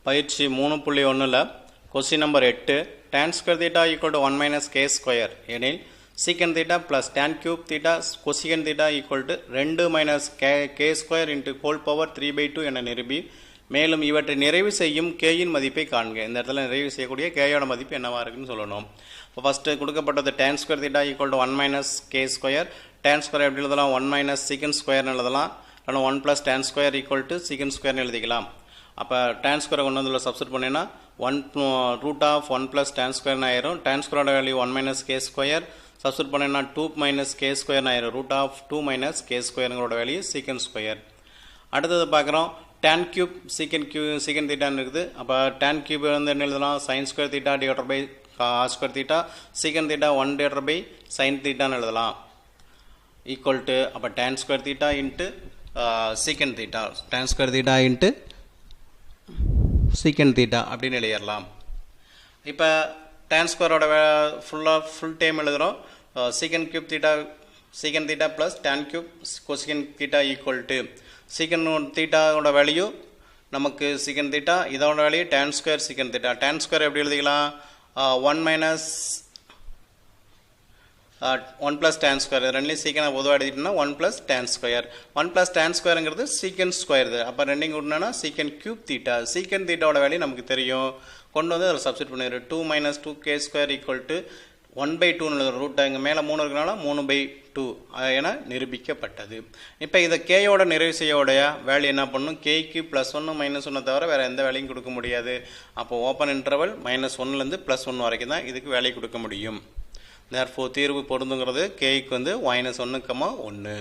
பயிற்சி 3.1ல் question number 8 tan square theta equal to 1 minus k square எனில் secant theta plus tan cube theta cosecant theta equal to 2 minus k square into whole power 3/2 என நிரூபி. மேலும் இவற்றை நிறைவு செய்யும் k இன் மதிப்பை காண்க. இந்த இடத்துல நிறைவு செய்யக்கூடிய k யோட மதிப்பு என்னவா இருக்குன்னு சொல்லணும். இப்போ ஃபர்ஸ்ட் கொடுக்கப்பட்டது tan square theta equal to 1 minus k square. tan square எப்படி எழுதலாம்? 1 minus secant square னு எழுதலாம். இல்ல 1 plus tan square equal to secant square னு எழுதிக்கலாம். அப்போ tan square கொண்டு வந்து சப்ஸ்டிட் பண்ணினா 1 root of 1 plus tan square ஆயிரும். tan square value 1 minus k square substitute பண்ணினா 2 minus k square ஆயிரும். root of 2 minus k square ங்கரோட வேல்யூ secant square. அடுத்தது பார்க்குறோம் tan cube secant theta இருக்குது. அப்போ tan cube வந்து என்ன எழுதலாம்? sin square theta divided by cos square theta secant theta 1 divided by sin theta னு எழுதலாம். equal to அப்போ tan square theta into secant theta tan square theta into secant theta அப்படின்னு எழுதிடலாம். இப்போ tan square ஓட ஃபுல் டைம் எழுதுகிறோம். secant cube theta secant theta plus tan cube cosecant theta equal to secant theta ஓட value நமக்கு secant theta இதோட value tan square secant theta. tan square எப்படி எழுதிக்கலாம்? 1 minus 1 plus tan square ரெண்டுலேயும் சீக்கனை பொதுவாக எடுத்துட்டோம்னா 1 plus tan square 1 plus tan squareங்கிறது secant square இது. அப்போ ரெண்டையும் கூட்டினா secant cube theta secant thetaவோட வேல்யூ நமக்கு தெரியும். கொண்டு வந்து அதில் சப்ஸ்டிட் பண்ணிடுறோம். 2 minus 2k square equal to 1/2 root இங்கே மேலே 3 இருக்கிறனால 3/2 என நிரூபிக்கப்பட்டது. இப்போ இதை கேயோட நிறைவு செய்யோடைய வேல்யூ என்ன பண்ணணும்? கேக்கு +1 -1 தவிர வேறு எந்த வேலையும் கொடுக்க முடியாது. அப்போ ஓப்பன் இன்டர்வல் -1லேருந்து +1 வரைக்கும் தான் இதுக்கு வேல்யூ கொடுக்க முடியும். therefore தீர்வு பொருந்துங்கிறது k க்கு வந்து -1, 1